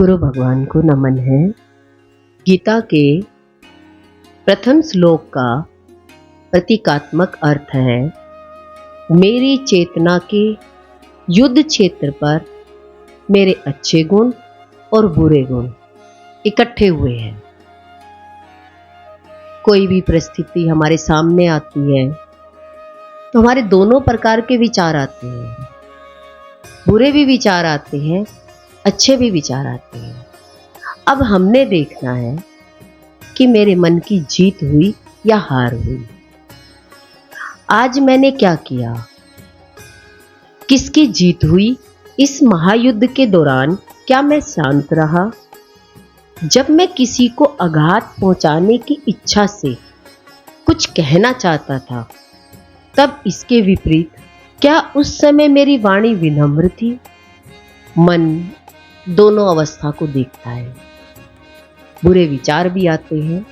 गुरु भगवान को नमन है। गीता के प्रथम श्लोक का प्रतीकात्मक अर्थ है, मेरी चेतना के युद्ध क्षेत्र पर मेरे अच्छे गुण और बुरे गुण इकट्ठे हुए हैं। कोई भी परिस्थिति हमारे सामने आती है तो हमारे दोनों प्रकार के विचार आते हैं, बुरे भी विचार आते हैं, अच्छे भी विचार आते हैं। अब हमने देखना है कि मेरे मन की जीत हुई या हार हुई। आज मैंने क्या किया, किसकी जीत हुई। इस महायुद्ध के दौरान क्या मैं शांत रहा? जब मैं किसी को आघात पहुंचाने की इच्छा से कुछ कहना चाहता था, तब इसके विपरीत क्या उस समय मेरी वाणी विनम्र थी? मन दोनों अवस्था को देखता है, बुरे विचार भी आते हैं।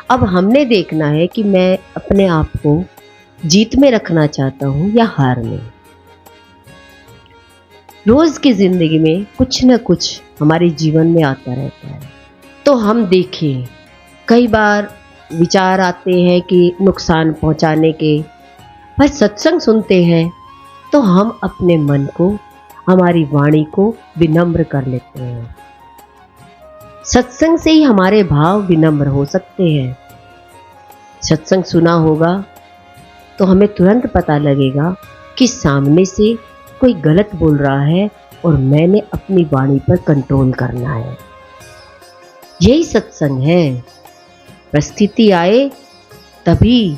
अब हमने देखना है कि मैं अपने आप को जीत में रखना चाहता हूं या हार में। रोज की जिंदगी में कुछ न कुछ हमारे जीवन में आता रहता है, तो हम देखें कई बार विचार आते हैं कि नुकसान पहुंचाने के, पर सत्संग सुनते हैं तो हम अपने मन को, हमारी वाणी को विनम्र कर लेते हैं। सत्संग से ही हमारे भाव विनम्र हो सकते हैं। सत्संग सुना होगा तो हमें तुरंत पता लगेगा कि सामने से कोई गलत बोल रहा है और मैंने अपनी वाणी पर कंट्रोल करना है। यही सत्संग है। परिस्थिति आए तभी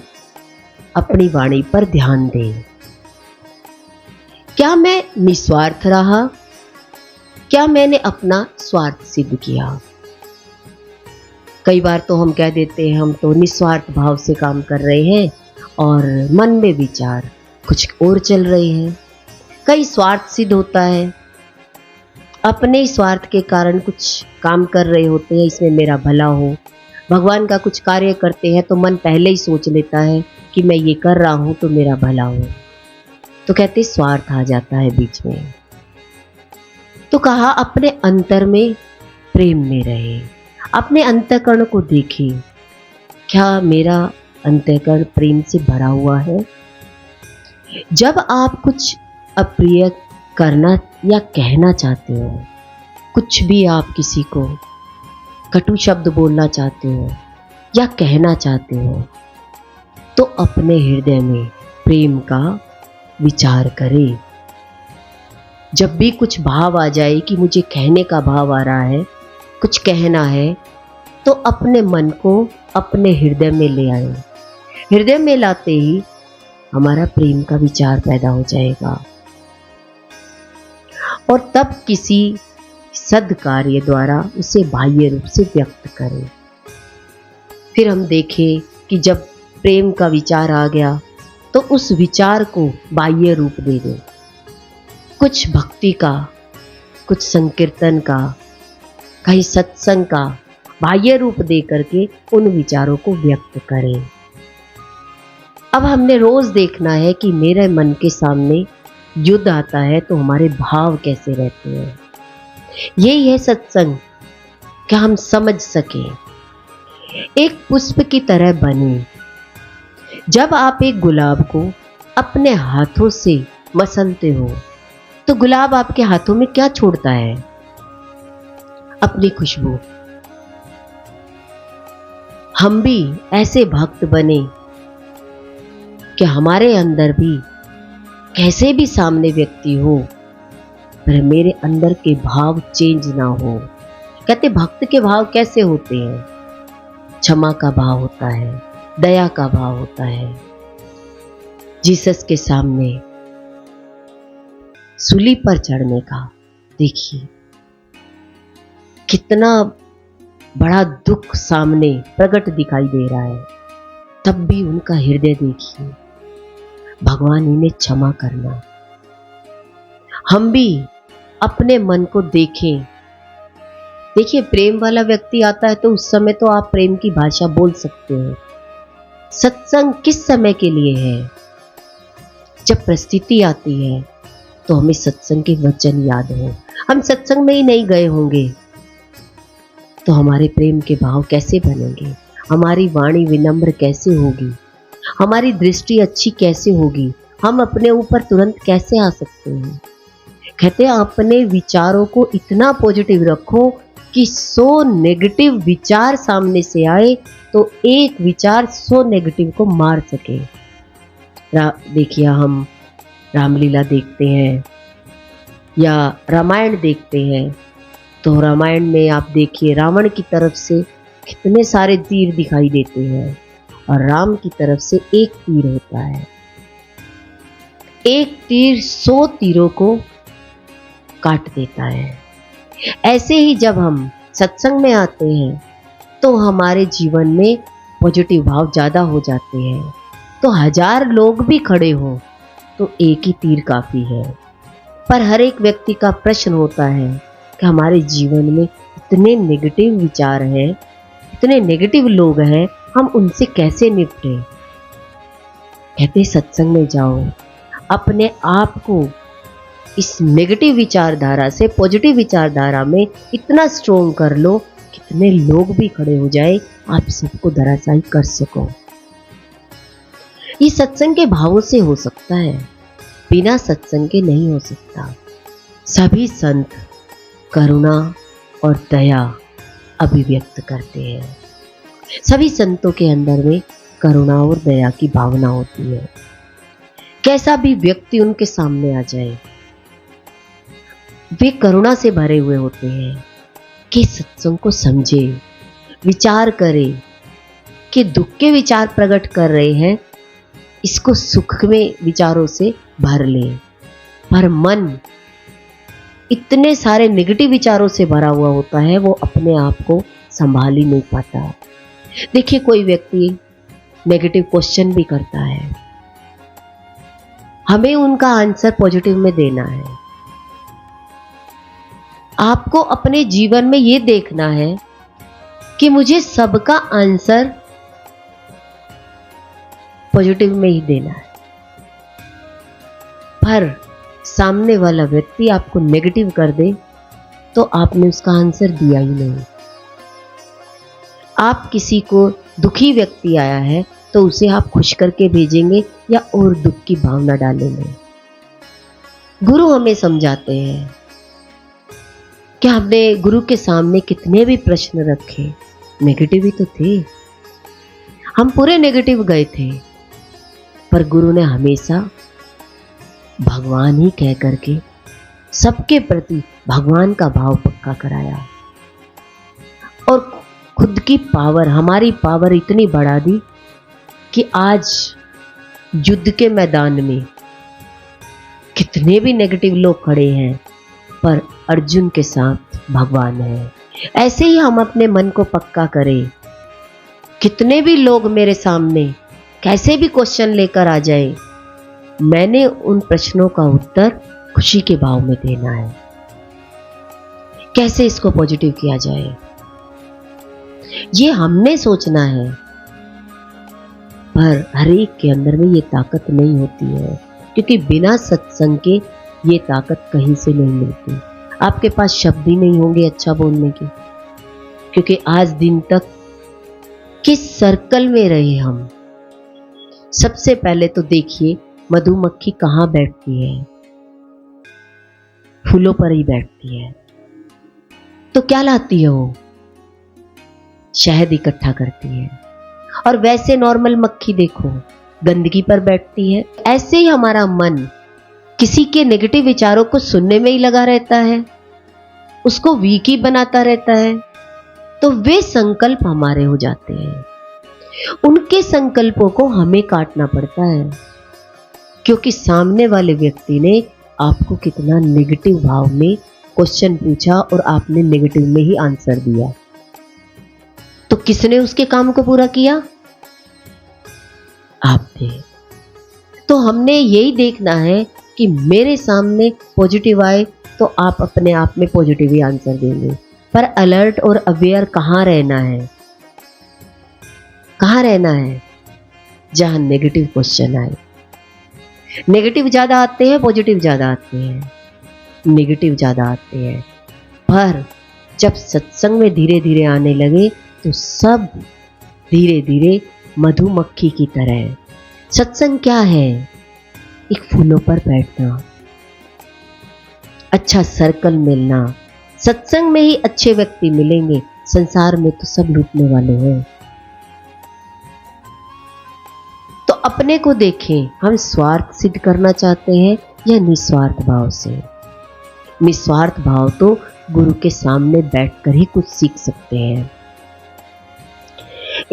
अपनी वाणी पर ध्यान दें। क्या मैं निस्वार्थ रहा? क्या मैंने अपना स्वार्थ सिद्ध किया? कई बार तो हम कह देते हैं हम तो निस्वार्थ भाव से काम कर रहे हैं और मन में विचार कुछ और चल रहे हैं। कई स्वार्थ सिद्ध होता है, अपने स्वार्थ के कारण कुछ काम कर रहे होते हैं, इसमें मेरा भला हो। भगवान का कुछ कार्य करते हैं तो मन पहले ही सोच लेता है कि मैं ये कर रहा हूं तो मेरा भला हो, तो कहते स्वार्थ आ जाता है बीच में। तो कहा अपने अंतर में प्रेम में रहे, अपने अंतःकरण को देखें, क्या मेरा अंतःकरण प्रेम से भरा हुआ है? जब आप कुछ अप्रिय करना या कहना चाहते हो, कुछ भी आप किसी को कटु शब्द बोलना चाहते हो या कहना चाहते हो, तो अपने हृदय में प्रेम का विचार करें। जब भी कुछ भाव आ जाए कि मुझे कहने का भाव आ रहा है, कुछ कहना है, तो अपने मन को अपने हृदय में ले आए। हृदय में लाते ही हमारा प्रेम का विचार पैदा हो जाएगा और तब किसी सद्कार्य द्वारा उसे बाह्य रूप से व्यक्त करें। फिर हम देखें कि जब प्रेम का विचार आ गया तो उस विचार को बाह्य रूप दे दो, कुछ भक्ति का, कुछ संकीर्तन का, कहीं सत्संग का बाह्य रूप दे करके उन विचारों को व्यक्त करें। अब हमने रोज देखना है कि मेरे मन के सामने युद्ध आता है तो हमारे भाव कैसे रहते हैं। यही है सत्संग, क्या हम समझ सकें। एक पुष्प की तरह बने। जब आप एक गुलाब को अपने हाथों से मसलते हो तो गुलाब आपके हाथों में क्या छोड़ता है? अपनी खुशबू। हम भी ऐसे भक्त बने कि हमारे अंदर भी कैसे भी सामने व्यक्ति हो पर मेरे अंदर के भाव चेंज ना हो। कहते भक्त के भाव कैसे होते हैं? क्षमा का भाव होता है, दया का भाव होता है। जीसस के सामने सूली पर चढ़ने का देखिए कितना बड़ा दुख सामने प्रकट दिखाई दे रहा है, तब भी उनका हृदय देखिए, भगवान इन्हें क्षमा करना। हम भी अपने मन को देखें। देखिए प्रेम वाला व्यक्ति आता है तो उस समय तो आप प्रेम की भाषा बोल सकते हो। सत्संग किस समय के लिए है? जब परिस्थिति आती है तो हमें सत्संग के वचन याद हो। हम सत्संग में ही नहीं गए होंगे तो हमारे प्रेम के भाव कैसे बनेंगे, हमारी वाणी विनम्र कैसे होगी, हमारी दृष्टि अच्छी कैसे होगी, हम अपने ऊपर तुरंत कैसे आ सकते हैं। कहते हैं अपने विचारों को इतना पॉजिटिव रखो कि 100 नेगेटिव विचार सामने से आए तो एक विचार 100 नेगेटिव को मार सके। देखिए, हम रामलीला देखते हैं या रामायण देखते हैं, तो रामायण में आप देखिए रावण की तरफ से कितने सारे तीर दिखाई देते हैं और राम की तरफ से एक तीर होता है। एक तीर 100 तीरों को काट देता है। ऐसे ही जब हम सत्संग में आते हैं तो हमारे जीवन में पॉजिटिव भाव ज़्यादा हो जाते हैं। तो 1000 लोग भी खड़े हों तो एक ही तीर काफ़ी है। पर हर एक व्यक्ति का प्रश्न होता है कि हमारे जीवन में इतने नेगेटिव विचार हैं, इतने नेगेटिव लोग हैं, हम उनसे कैसे निपटें। कहते सत्संग में जाओ, अपने आप को इस नेगेटिव विचारधारा से पॉजिटिव विचारधारा में इतना स्ट्रोंग कर लो, कितने लोग भी खड़े हो जाए आप सबको धराशायी कर सको। ये सत्संग के भावों से हो सकता है, बिना सत्संग के नहीं हो सकता। सभी संत करुणा और दया अभिव्यक्त करते हैं। सभी संतों के अंदर में करुणा और दया की भावना होती है। कैसा भी व्यक्ति उनके सामने आ जाए, वे करुणा से भरे हुए होते हैं कि सत्संग को समझे, विचार करे कि दुख के विचार प्रकट कर रहे हैं, इसको सुख में विचारों से भर ले। पर मन इतने सारे नेगेटिव विचारों से भरा हुआ होता है, वो अपने आप को संभाल ही नहीं पाता। देखिए, कोई व्यक्ति नेगेटिव क्वेश्चन भी करता है, हमें उनका आंसर पॉजिटिव में देना है। आपको अपने जीवन में ये देखना है कि मुझे सबका आंसर पॉजिटिव में ही देना है। पर सामने वाला व्यक्ति आपको नेगेटिव कर दे तो आपने उसका आंसर दिया ही नहीं। आप किसी को दुखी व्यक्ति आया है तो उसे आप खुश करके भेजेंगे या और दुख की भावना डालेंगे। गुरु हमें समझाते हैं कि हमने गुरु के सामने कितने भी प्रश्न रखे, नेगेटिव ही तो थे, हम पूरे नेगेटिव गए थे, पर गुरु ने हमेशा भगवान ही कह करके सबके प्रति भगवान का भाव पक्का कराया और खुद की पावर, हमारी पावर इतनी बढ़ा दी कि आज युद्ध के मैदान में कितने भी नेगेटिव लोग खड़े हैं पर अर्जुन के साथ भगवान है। ऐसे ही हम अपने मन को पक्का करें, कितने भी लोग मेरे सामने कैसे भी क्वेश्चन लेकर आ जाए, मैंने उन प्रश्नों का उत्तर खुशी के भाव में देना है। कैसे इसको पॉजिटिव किया जाए, ये हमने सोचना है। पर हर एक के अंदर में ये ताकत नहीं होती है, क्योंकि बिना सत्संग के ये ताकत कहीं से नहीं मिलती। आपके पास शब्द ही नहीं होंगे अच्छा बोलने के, क्योंकि आज दिन तक किस सर्कल में रहे हम। सबसे पहले तो देखिए, मधुमक्खी कहाँ बैठती है? फूलों पर ही बैठती है। तो क्या लाती है वो? शहद इकट्ठा करती है। और वैसे नॉर्मल मक्खी देखो, गंदगी पर बैठती है। ऐसे ही हमारा मन किसी के नेगेटिव विचारों को सुनने में ही लगा रहता है, उसको वीक ही बनाता रहता है, तो वे संकल्प हमारे हो जाते हैं। उनके संकल्पों को हमें काटना पड़ता है, क्योंकि सामने वाले व्यक्ति ने आपको कितना नेगेटिव भाव में क्वेश्चन पूछा और आपने नेगेटिव में ही आंसर दिया। तो किसने उसके काम को पूरा किया? आपने। तो हमने यही देखना है कि मेरे सामने पॉजिटिव आए तो आप अपने आप में पॉजिटिव ही आंसर देंगे। पर अलर्ट और अवेयर कहाँ रहना है? कहाँ रहना है? जहां नेगेटिव क्वेश्चन आए। नेगेटिव ज्यादा आते हैं, पॉजिटिव ज्यादा आते हैं। नेगेटिव ज्यादा आते हैं, पर जब सत्संग में धीरे धीरे आने लगे तो सब धीरे धीरे मधुमक्खी की तरह है। सत्संग क्या है? एक फूलों पर बैठना, अच्छा सर्कल मिलना। सत्संग में ही अच्छे व्यक्ति मिलेंगे, संसार में तो सब लूटने वाले हैं। तो अपने को देखें, हम स्वार्थ सिद्ध करना चाहते हैं या निस्वार्थ भाव से? निस्वार्थ भाव तो गुरु के सामने बैठकर ही कुछ सीख सकते हैं।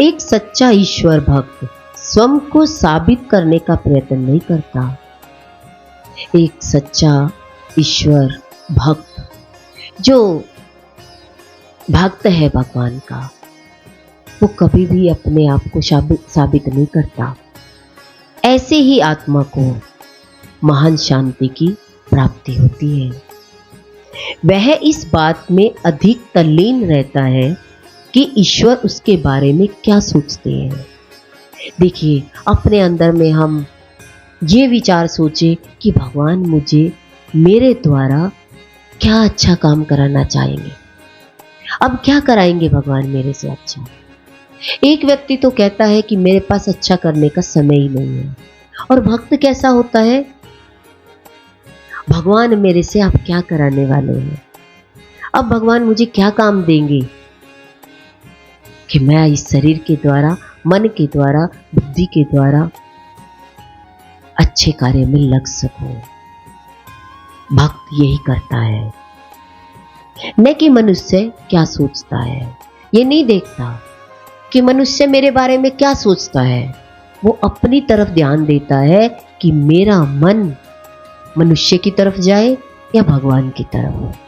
एक सच्चा ईश्वर भक्त स्वयं को साबित करने का प्रयत्न नहीं करता। एक सच्चा ईश्वर भक्त जो भक्त है भगवान का, वो कभी भी अपने आप को साबित नहीं करता। ऐसे ही आत्मा को महान शांति की प्राप्ति होती है। वह इस बात में अधिक तल्लीन रहता है कि ईश्वर उसके बारे में क्या सोचते हैं। देखिए, अपने अंदर में हम ये विचार सोचे कि भगवान मुझे मेरे द्वारा क्या अच्छा काम कराना चाहेंगे। अब क्या कराएंगे भगवान मेरे से अच्छा? एक व्यक्ति तो कहता है कि मेरे पास अच्छा करने का समय ही नहीं है। और भक्त कैसा होता है? भगवान मेरे से आप क्या कराने वाले हैं? अब भगवान मुझे क्या काम देंगे कि मैं इस शरीर के द्वारा, मन के द्वारा, बुद्धि के द्वारा अच्छे कार्य में लग सकूं। भक्त यही करता है, न कि मनुष्य क्या सोचता है। ये नहीं देखता कि मनुष्य मेरे बारे में क्या सोचता है। वो अपनी तरफ ध्यान देता है कि मेरा मन मनुष्य की तरफ जाए या भगवान की तरफ।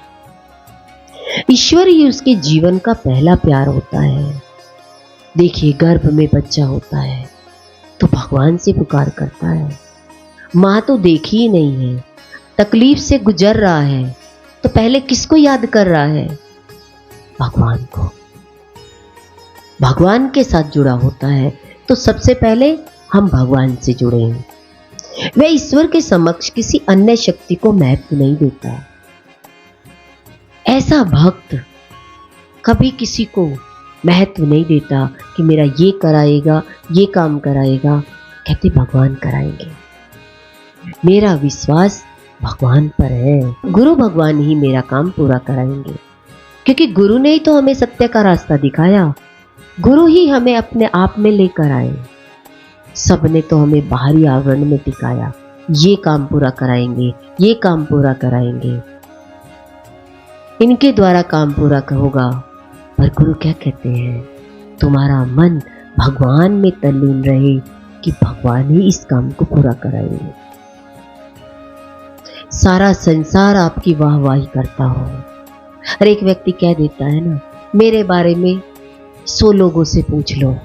ईश्वर ही उसके जीवन का पहला प्यार होता है। देखिए, गर्भ में बच्चा होता है तो भगवान से पुकार करता है। माँ तो देखी ही नहीं है, तकलीफ से गुजर रहा है, तो पहले किसको याद कर रहा है? भगवान को। भगवान के साथ जुड़ा होता है तो सबसे पहले हम भगवान से जुड़े हैं। वह ईश्वर के समक्ष किसी अन्य शक्ति को महत्व नहीं देता। ऐसा भक्त कभी किसी को महत्व नहीं देता कि मेरा ये कराएगा, ये काम कराएगा। कहते भगवान कराएंगे। मेरा विश्वास भगवान पर है। गुरु भगवान ही मेरा काम पूरा कराएंगे, क्योंकि गुरु ने ही तो हमें सत्य का रास्ता दिखाया। गुरु ही हमें अपने आप में लेकर आए। सबने तो हमें बाहरी आवरण में टिकाया, ये काम पूरा कराएंगे, ये काम पूरा कराएंगे, इनके द्वारा काम पूरा होगा। पर गुरु क्या कहते हैं? तुम्हारा मन भगवान में तल्लीन रहे कि भगवान ही इस काम को पूरा कराएंगे। सारा संसार आपकी वाहवाही करता हो। हर एक व्यक्ति कह देता है ना, मेरे बारे में 100 लोगों से पूछ लो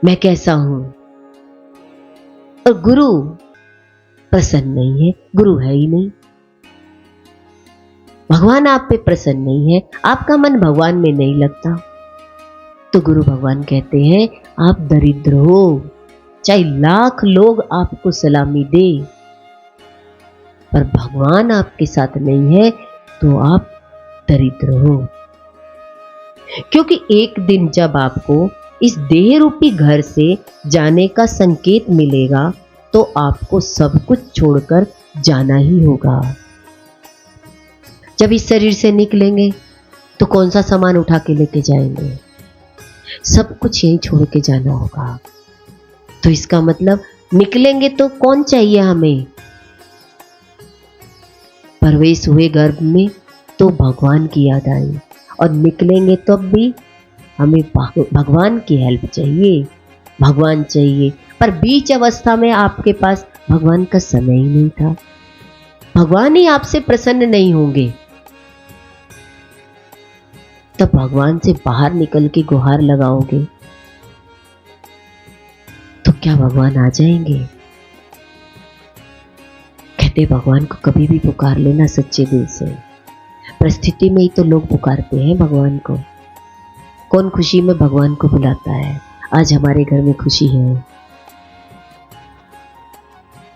मैं कैसा हूं। और गुरु प्रसन्न नहीं है, गुरु है ही नहीं। भगवान आप पे प्रसन्न नहीं है, आपका मन भगवान में नहीं लगता, तो गुरु भगवान कहते हैं आप दरिद्र हो। चाहे लाख लोग आपको सलामी दे, पर भगवान आपके साथ नहीं है तो आप दरिद्र हो। क्योंकि एक दिन जब आपको इस देह रूपी घर से जाने का संकेत मिलेगा तो आपको सब कुछ छोड़कर जाना ही होगा। जब इस शरीर से निकलेंगे तो कौन सा सामान उठा के लेके जाएंगे? सब कुछ यहीं छोड़ के जाना होगा। तो इसका मतलब निकलेंगे तो कौन चाहिए हमें? प्रवेश हुए गर्भ में तो भगवान की याद आई, और निकलेंगे तब भी हमें भगवान की हेल्प चाहिए, भगवान चाहिए। पर बीच अवस्था में आपके पास भगवान का समय ही नहीं था। भगवान ही आपसे प्रसन्न नहीं होंगे, तब भगवान से बाहर निकल के गुहार लगाओगे तो क्या भगवान आ जाएंगे? कहते भगवान को कभी भी पुकार लेना सच्चे दिल से। परिस्थिति में ही तो लोग पुकारते हैं भगवान को। कौन खुशी में भगवान को बुलाता है? आज हमारे घर में खुशी है,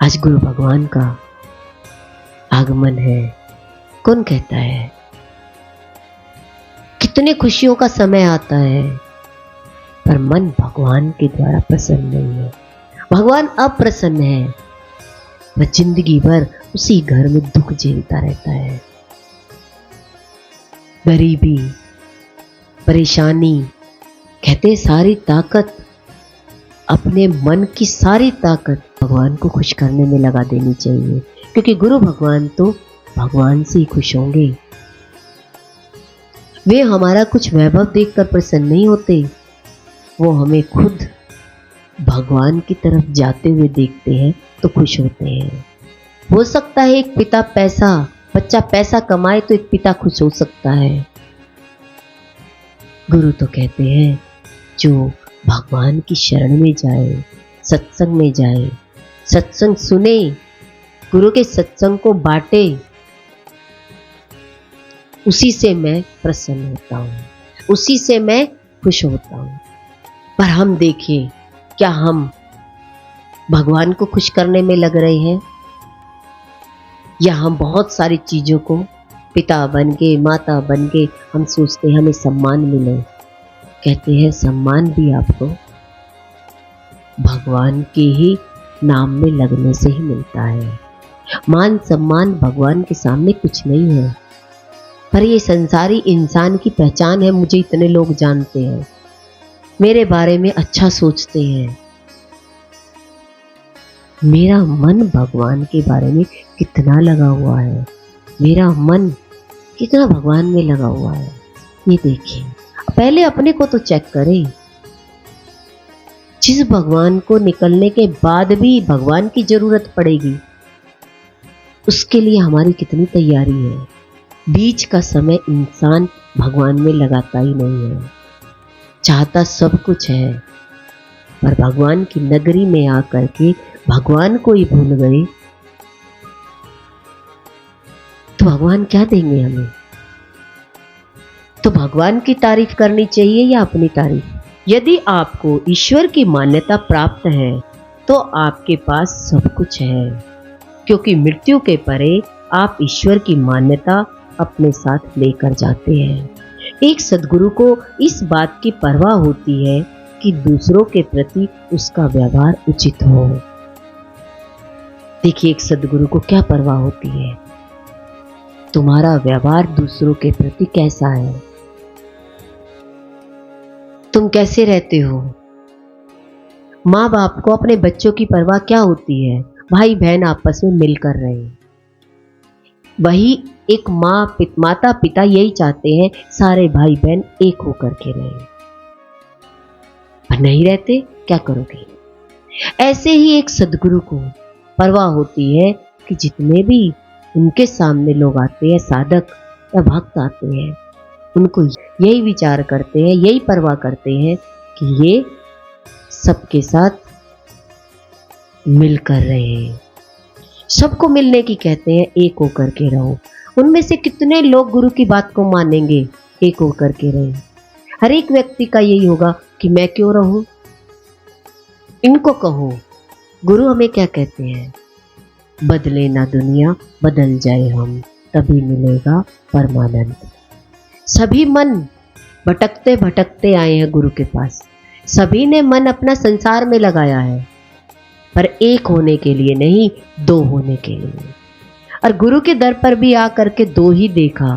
आज गुरु भगवान का आगमन है। कौन कहता है कितने खुशियों का समय आता है, पर मन भगवान के द्वारा प्रसन्न नहीं है। भगवान अप्रसन्न है, वह जिंदगी भर उसी घर में दुख झेलता रहता है। गरीबी, परेशानी, कहते हैं सारी ताकत, अपने मन की सारी ताकत भगवान को खुश करने में लगा देनी चाहिए, क्योंकि गुरु भगवान तो भगवान से ही खुश होंगे। वे हमारा कुछ वैभव देखकर प्रसन्न नहीं होते, वो हमें खुद भगवान की तरफ जाते हुए देखते हैं तो खुश होते हैं। हो सकता है एक पिता बच्चा पैसा कमाए तो एक पिता खुश हो सकता है। गुरु तो कहते हैं जो भगवान की शरण में जाए, सत्संग में जाए, सत्संग सुने, गुरु के सत्संग को बांटे, उसी से मैं प्रसन्न होता हूँ, उसी से मैं खुश होता हूँ। पर हम देखिए, क्या हम भगवान को खुश करने में लग रहे हैं, या हम बहुत सारी चीजों को पिता बन के, माता बन के हम सोचते हैं हमें सम्मान मिले। कहते हैं सम्मान भी आपको भगवान के ही नाम में लगने से ही मिलता है। मान सम्मान भगवान के सामने कुछ नहीं है, पर ये संसारी इंसान की पहचान है। मुझे इतने लोग जानते हैं, मेरे बारे में अच्छा सोचते हैं। मेरा मन भगवान के बारे में कितना लगा हुआ है, मेरा मन कितना भगवान में लगा हुआ है, ये देखिए। पहले अपने को तो चेक करें। जिस भगवान को निकलने के बाद भी भगवान की जरूरत पड़ेगी, उसके लिए हमारी कितनी तैयारी है। बीच का समय इंसान भगवान में लगाता ही नहीं है, चाहता सब कुछ है, पर भगवान की नगरी में आकर के भगवान को ही भूल गए तो भगवान क्या देंगे हमें। तो भगवान की तारीफ करनी चाहिए या अपनी तारीफ। यदि आपको ईश्वर की मान्यता प्राप्त है तो आपके पास सब कुछ है, क्योंकि मृत्यु के परे आप ईश्वर की मान्यता अपने साथ लेकर जाते हैं। एक सद्गुरु को इस बात की परवाह होती है कि दूसरों के प्रति उसका व्यवहार उचित हो। देखिए, एक सद्गुरु को क्या परवाह होती है, तुम्हारा व्यवहार दूसरों के प्रति कैसा है, तुम कैसे रहते हो। माँ बाप को अपने बच्चों की परवाह क्या होती है, भाई बहन आपस में मिलकर रहे। वही एक माता पिता यही चाहते हैं सारे भाई बहन एक होकर के रहे, पर नहीं रहते, क्या करोगे। ऐसे ही एक सद्गुरु को परवाह होती है कि जितने भी उनके सामने लोग आते हैं, साधक या भक्त आते हैं, उनको यही विचार करते हैं, यही परवाह करते हैं कि ये सबके साथ मिलकर रहे, सबको मिलने की कहते हैं, एक होकर के रहो। उनमें से कितने लोग गुरु की बात को मानेंगे, एक होकर के रहे। हर एक व्यक्ति का यही होगा कि मैं क्यों रहूं, इनको कहो। गुरु हमें क्या कहते हैं, बदले ना दुनिया बदल जाए हम, तभी मिलेगा परमानंद। सभी मन भटकते भटकते आए हैं गुरु के पास, सभी ने मन अपना संसार में लगाया है, पर एक होने के लिए नहीं, दो होने के लिए। और गुरु के दर पर भी आकर के दो ही देखा,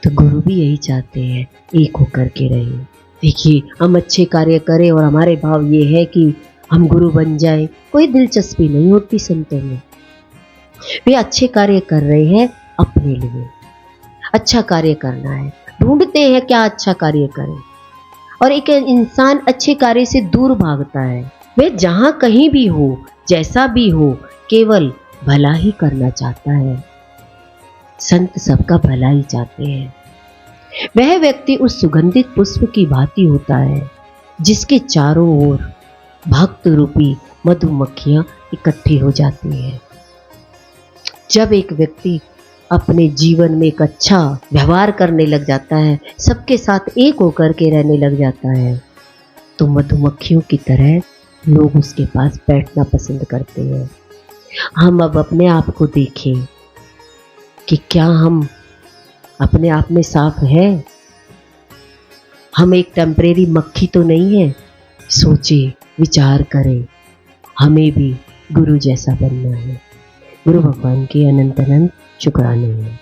तो गुरु भी यही चाहते हैं, एक होकर के रहे। देखिए, हम अच्छे कार्य करें और हमारे भाव ये है कि हम गुरु बन जाए, कोई दिलचस्पी नहीं होती संतों में। वे अच्छे कार्य कर रहे हैं अपने लिए, अच्छा कार्य करना है, ढूंढते हैं क्या अच्छा कार्य करें। और एक इंसान अच्छे कार्य से दूर भागता है। वे जहां कहीं भी हो, जैसा भी हो, केवल भला ही करना चाहता है। संत सबका भला ही चाहते हैं। वह व्यक्ति उस सुगंधित पुष्प की भांति होता है जिसके चारों ओर भक्त रूपी मधुमक्खियां इकट्ठी हो जाती हैं। जब एक व्यक्ति अपने जीवन में एक अच्छा व्यवहार करने लग जाता है, सबके साथ एक होकर के रहने लग जाता है, तो मधुमक्खियों की तरह लोग उसके पास बैठना पसंद करते हैं। हम अब अपने आप को देखें कि क्या हम अपने आप में साफ है, हम एक टेम्परेरी मक्खी तो नहीं है। सोचे, विचार करें, हमें भी गुरु जैसा बनना है। गुरु भगवान के अनंत अनंत शुक्राने हैं।